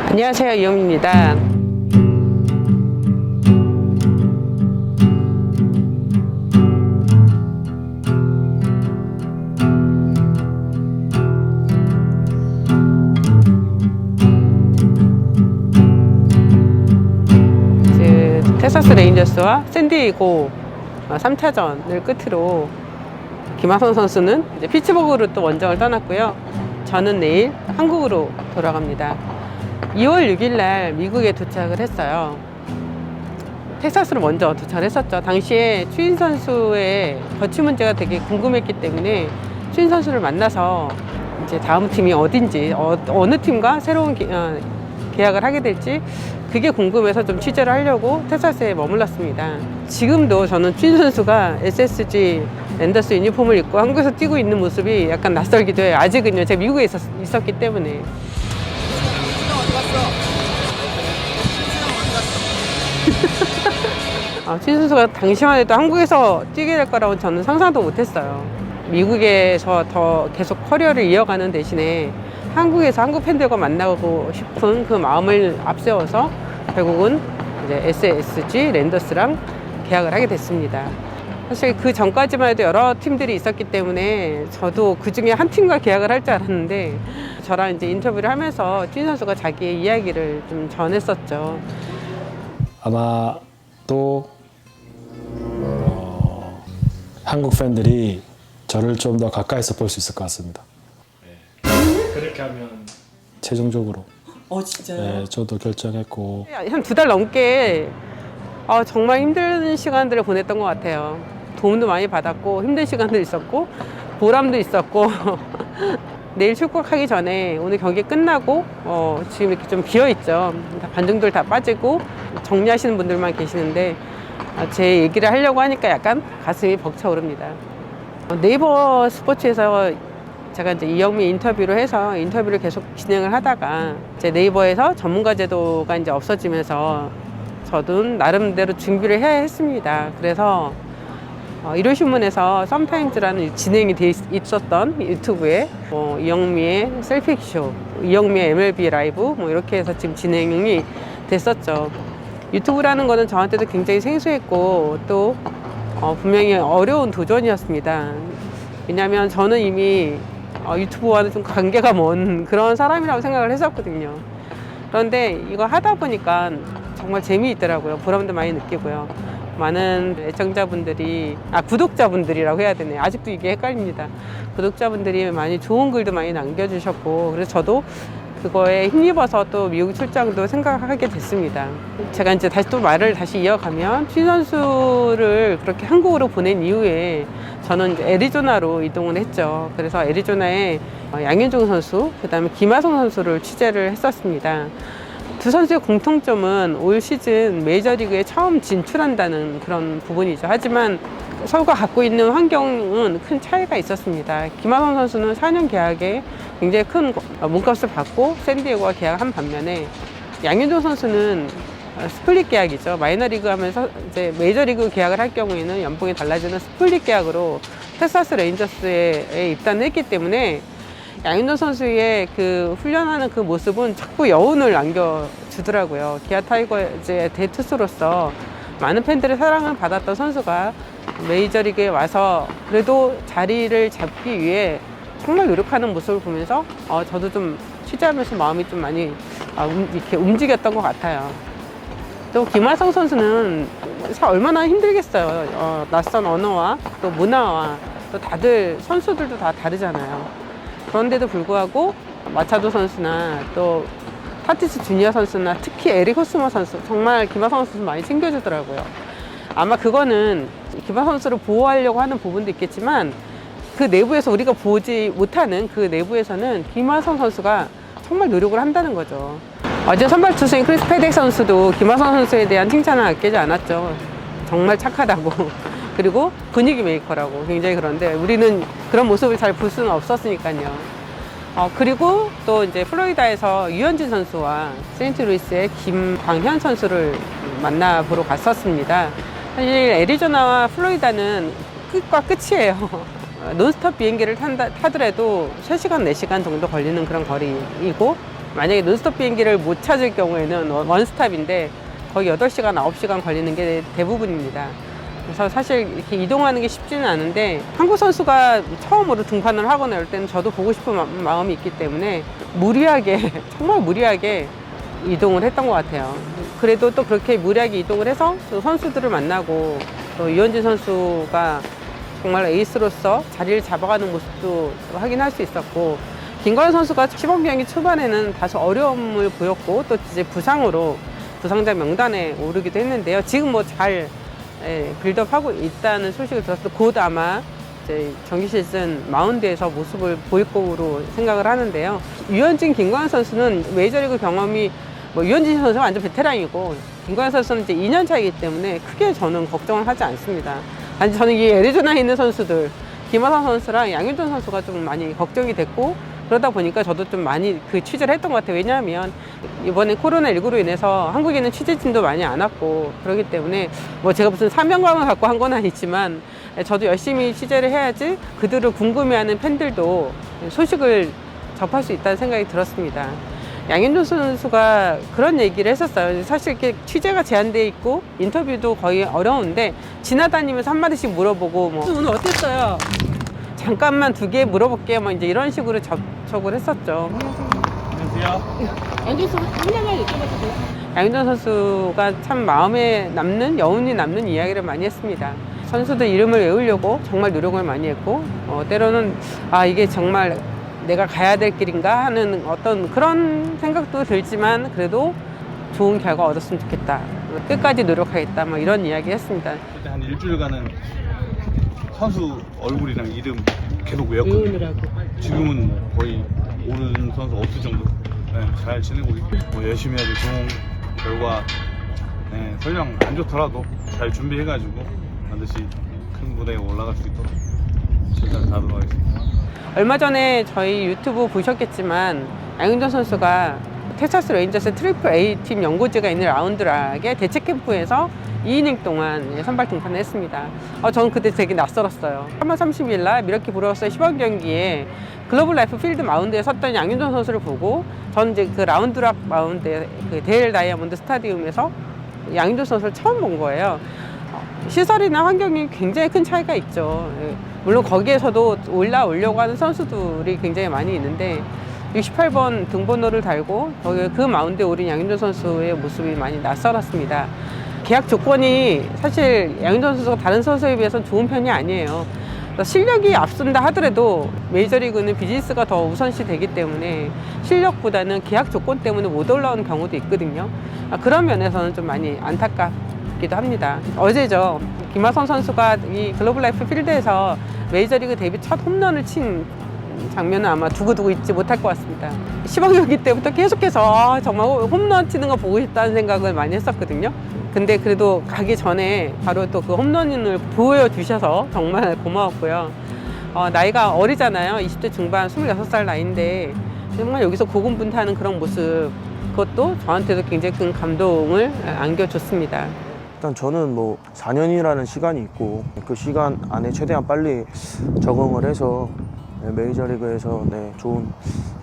안녕하세요, 이영입니다. 텍사스 레인저스와 샌디에이고 3차전을 끝으로 김하성 선수는 이제 피츠버그로 또 원정을 떠났고요. 저는 내일 한국으로 돌아갑니다. 2월 6일 날 미국에 도착을 했어요. 텍사스로 먼저 도착을 했었죠. 당시에 추인 선수의 거취 문제가 되게 궁금했기 때문에 추인 선수를 만나서 이제 다음 팀이 어딘지, 어느 팀과 새로운 계약을 하게 될지 그게 궁금해서 좀 취재를 하려고 텍사스에 머물렀습니다. 지금도 저는 추인 선수가 SSG 랜더스 유니폼을 입고 한국에서 뛰고 있는 모습이 약간 낯설기도 해요. 아직은요. 제가 미국에 있었기 때문에. 추인 선수가 당시만 해도 한국에서 뛰게 될 거라고 저는 상상도 못했어요. 미국에서 더 계속 커리어를 이어가는 대신에 한국에서 한국 팬들과 만나고 싶은 그 마음을 앞세워서 결국은 이제 SSG 랜더스랑 계약을 하게 됐습니다. 사실 그 전까지만 해도 여러 팀들이 있었기 때문에 저도 그 중에 한 팀과 계약을 할 줄 알았는데 저랑 이제 인터뷰를 하면서 추인 선수가 자기의 이야기를 좀 전했었죠. 아마 또 한국 팬들이 저를 좀 더 가까이서 볼 수 있을 것 같습니다. 그렇게 하면 최종적으로 진짜요? 네, 저도 결정했고 한 2달 넘게 정말 힘든 시간들을 보냈던 것 같아요. 도움도 많이 받았고 힘든 시간도 있었고 보람도 있었고 내일 출국하기 전에 오늘 경기 끝나고 지금 이렇게 좀 비어있죠. 관중들 다 빠지고 정리하시는 분들만 계시는데 제 얘기를 하려고 하니까 약간 가슴이 벅차오릅니다. 네이버 스포츠에서 제가 이제 이영미 인터뷰를 해서 인터뷰를 계속 진행을 하다가 이제 네이버에서 전문가 제도가 이제 없어지면서 저도 나름대로 준비를 해야 했습니다. 그래서 일요신문에서 썸타임즈라는 진행이 돼 있었던 유튜브에 이영미의 셀픽쇼, 이영미의 MLB 라이브 이렇게 해서 지금 진행이 됐었죠. 유튜브라는 거는 저한테도 굉장히 생소했고 또 분명히 어려운 도전이었습니다. 왜냐하면 저는 이미 유튜브와는 좀 관계가 먼 그런 사람이라고 생각을 했었거든요. 그런데 이거 하다 보니까 정말 재미있더라고요. 보람도 많이 느끼고요. 많은 애청자분들이, 구독자분들이라고 해야 되네. 아직도 이게 헷갈립니다. 구독자분들이 많이 좋은 글도 많이 남겨주셨고, 그래서 저도 그거에 힘입어서 또 미국 출장도 생각하게 됐습니다. 제가 이제 다시 또 말을 다시 이어가면 추인 선수를 그렇게 한국으로 보낸 이후에 저는 이제 애리조나로 이동을 했죠. 그래서 애리조나에 양현종 선수, 그 다음에 김하성 선수를 취재를 했었습니다. 두 선수의 공통점은 올 시즌 메이저리그에 처음 진출한다는 그런 부분이죠. 하지만 서로가 갖고 있는 환경은 큰 차이가 있었습니다. 김하성 선수는 4년 계약에 굉장히 큰 몸값을 받고 샌디에고와 계약한 반면에 양현종 선수는 스플릿 계약이죠. 마이너리그 하면서 이제 메이저리그 계약을 할 경우에는 연봉이 달라지는 스플릿 계약으로 텍사스 레인저스에 입단을 했기 때문에 양현종 선수의 그 훈련하는 그 모습은 자꾸 여운을 남겨주더라고요. 기아 타이거즈의 대투수로서 많은 팬들의 사랑을 받았던 선수가 메이저리그에 와서 그래도 자리를 잡기 위해 정말 노력하는 모습을 보면서 저도 좀 취재하면서 마음이 좀 많이 이렇게 움직였던 것 같아요. 또 김하성 선수는 얼마나 힘들겠어요. 낯선 언어와 또 문화와 또 다들 선수들도 다 다르잖아요. 그런데도 불구하고 마차도 선수나 또 타티스 주니어 선수나 특히 에릭 호스머 선수 정말 김하성 선수 많이 챙겨주더라고요. 아마 그거는 김하성 선수를 보호하려고 하는 부분도 있겠지만 그 내부에서 우리가 보지 못하는 그 내부에서는 김하성 선수가 정말 노력을 한다는 거죠. 어제 선발 투수인 크리스 패덱 선수도 김하성 선수에 대한 칭찬을 아끼지 않았죠. 정말 착하다고. 그리고 분위기 메이커라고 굉장히. 그런데 우리는 그런 모습을 잘 볼 수는 없었으니까요. 그리고 또 이제 플로리다에서 유현진 선수와 세인트루이스의 김광현 선수를 만나보러 갔었습니다. 사실 애리조나와 플로리다는 끝과 끝이에요. 논스톱 비행기를 타더라도 3시간, 4시간 정도 걸리는 그런 거리이고 만약에 논스톱 비행기를 못 찾을 경우에는 원스톱인데 거의 8시간, 9시간 걸리는 게 대부분입니다. 그래서 사실 이렇게 이동하는 게 쉽지는 않은데 한국 선수가 처음으로 등판을 하거나 이럴 때는 저도 보고 싶은 마음이 있기 때문에 무리하게 정말 무리하게 이동을 했던 것 같아요. 그래도 또 그렇게 무리하게 이동을 해서 또 선수들을 만나고 또 유현진 선수가 정말 에이스로서 자리를 잡아가는 모습도 확인할 수 있었고 김광현 선수가 시범 경기 초반에는 다소 어려움을 보였고 또 이제 부상으로 부상자 명단에 오르기도 했는데요. 지금 뭐 잘 빌드업하고 있다는 소식을 들었을 때 곧 아마 이제 정규 시즌 마운드에서 모습을 보일 거로 생각을 하는데요. 유현진, 김광현 선수는 메이저리그 경험이 뭐 유현진 선수가 완전 베테랑이고 김광현 선수는 이제 2년 차이기 때문에 크게 저는 걱정을 하지 않습니다. 단지 저는 이 애리조나에 있는 선수들 김하성 선수랑 양윤종 선수가 좀 많이 걱정이 됐고 그러다 보니까 저도 좀 많이 그 취재를 했던 것 같아요. 왜냐하면 이번에 코로나19로 인해서 한국에는 취재진도 많이 안 왔고 그렇기 때문에 뭐 제가 무슨 사명감을 갖고 한 건 아니지만 저도 열심히 취재를 해야지 그들을 궁금해하는 팬들도 소식을 접할 수 있다는 생각이 들었습니다. 양현종 선수가 그런 얘기를 했었어요. 사실 이렇게 취재가 제한돼 있고 인터뷰도 거의 어려운데 지나다니면서 한마디씩 물어보고 뭐 오늘 어땠어요? 잠깐만 2개 물어볼게요. 뭐 이제 이런 식으로 접촉을 했었죠. 안녕하세요. 양현종 선수 하나만 여쭤봐도 돼요? 양현종 선수가 참 마음에 남는 여운이 남는 이야기를 많이 했습니다. 선수들 이름을 외우려고 정말 노력을 많이 했고 때로는 아 이게 정말 내가 가야 될 길인가 하는 어떤 그런 생각도 들지만 그래도 좋은 결과 얻었으면 좋겠다. 끝까지 노력하겠다. 뭐 이런 이야기 했습니다. 그때 한 일주일간은 선수 얼굴이랑 이름 계속 외웠거든요. 외우느라고. 지금은 뭐 거의 모르는 선수 없을 정도. 네, 잘 지내고 있고 뭐 열심히 해야지 좋은 결과. 네, 설령 안 좋더라도 잘 준비해가지고 반드시 큰 무대에 올라갈 수 있도록 최선을 다하도록 하겠습니다. 얼마 전에 저희 유튜브 보셨겠지만 양윤종 선수가 텍사스 레인저스 트리플 A 팀 연고지가 있는 라운드락의 대체 캠프에서 2이닝 동안 선발 등판을 했습니다. 저는 그때 되게 낯설었어요. 3월 30일 날 미러키 브루어스의 시범 경기에 글로벌 라이프 필드 마운드에 섰던 양윤종 선수를 보고 저는 이제 그 라운드락 마운드의 그 데일 다이아몬드 스타디움에서 양윤종 선수를 처음 본 거예요. 시설이나 환경이 굉장히 큰 차이가 있죠. 물론 거기에서도 올라오려고 하는 선수들이 굉장히 많이 있는데 68번 등번호를 달고 거기 그 마운드에 오른 양윤종 선수의 모습이 많이 낯설었습니다. 계약 조건이 사실 양윤종 선수가 다른 선수에 비해서는 좋은 편이 아니에요. 실력이 앞선다 하더라도 메이저리그는 비즈니스가 더 우선시 되기 때문에 실력보다는 계약 조건 때문에 못 올라오는 경우도 있거든요. 그런 면에서는 좀 많이 안타깝기도 합니다. 어제죠. 김하성 선수가 이 글로벌 라이프 필드에서 메이저리그 데뷔 첫 홈런을 친 장면은 아마 두고두고 잊지 못할 것 같습니다. 시범 경기 때부터 계속해서 정말 홈런 치는 거 보고 싶다는 생각을 많이 했었거든요. 근데 그래도 가기 전에 바로 또 그 홈런을 보여주셔서 정말 고마웠고요. 나이가 어리잖아요. 20대 중반 26살 나이인데 정말 여기서 고군분투하는 그런 모습 그것도 저한테도 굉장히 큰 감동을 안겨줬습니다. 일단 저는 뭐 4년이라는 시간이 있고 그 시간 안에 최대한 빨리 적응을 해서 메이저리그에서 좋은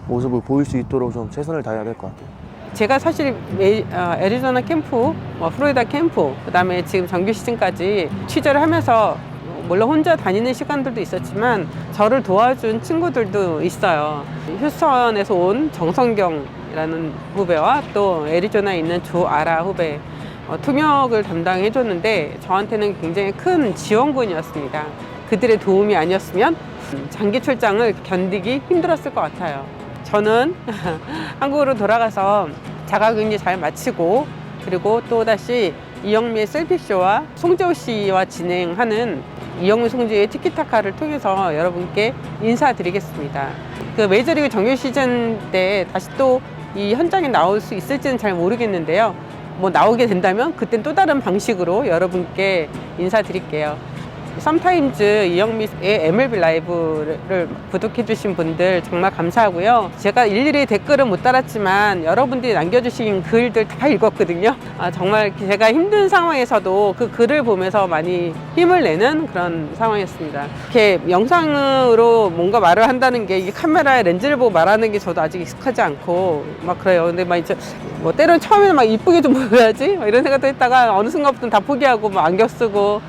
모습을 보일 수 있도록 좀 최선을 다해야 될 것 같아요. 제가 사실 애리조나 캠프, 플로리다 캠프, 그다음에 지금 정규 시즌까지 취재를 하면서 물론 혼자 다니는 시간들도 있었지만 저를 도와준 친구들도 있어요. 휴스턴에서 온 정성경이라는 후배와 또 애리조나에 있는 조아라 후배 투명을 담당해줬는데 저한테는 굉장히 큰 지원군이었습니다. 그들의 도움이 아니었으면 장기 출장을 견디기 힘들었을 것 같아요. 저는 한국으로 돌아가서 자가격리 잘 마치고 그리고 또다시 이영미의 셀픽쇼와 송재호 씨와 진행하는 이영미 송재호의 티키타카를 통해서 여러분께 인사드리겠습니다. 그 메이저리그 정규 시즌 때 다시 또 이 현장에 나올 수 있을지는 잘 모르겠는데요. 뭐 나오게 된다면 그땐 또 다른 방식으로 여러분께 인사드릴게요. 썸타임즈 이영미의 MLB 라이브를 구독해주신 분들 정말 감사하고요. 제가 일일이 댓글은 못 달았지만 여러분들이 남겨주신 글들 다 읽었거든요. 정말 제가 힘든 상황에서도 그 글을 보면서 많이 힘을 내는 그런 상황이었습니다. 이렇게 영상으로 뭔가 말을 한다는 게 이게 카메라에 렌즈를 보고 말하는 게 저도 아직 익숙하지 않고 막 그래요. 근데 막 이제 뭐 때로는 처음에는 막 이쁘게 좀 보여야지 막 이런 생각도 했다가 어느 순간부터는 다 포기하고 막 안경 쓰고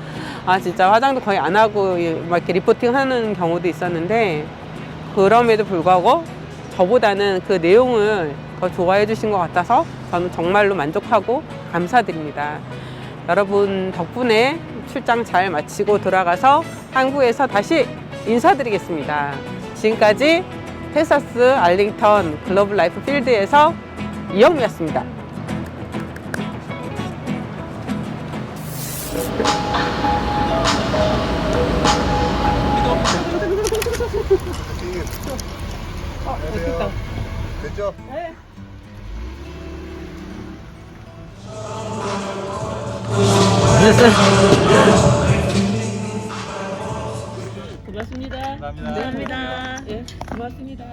진짜 화장도 거의 안 하고 막 이렇게 리포팅 하는 경우도 있었는데 그럼에도 불구하고 저보다는 그 내용을 더 좋아해 주신 것 같아서 저는 정말로 만족하고 감사드립니다. 여러분 덕분에 출장 잘 마치고 돌아가서 한국에서 다시 인사드리겠습니다. 지금까지 텍사스 알링턴 글로벌 라이프 필드에서 이영미였습니다. 됐죠? 고맙습니다. 감사합니다. 예, 고맙습니다.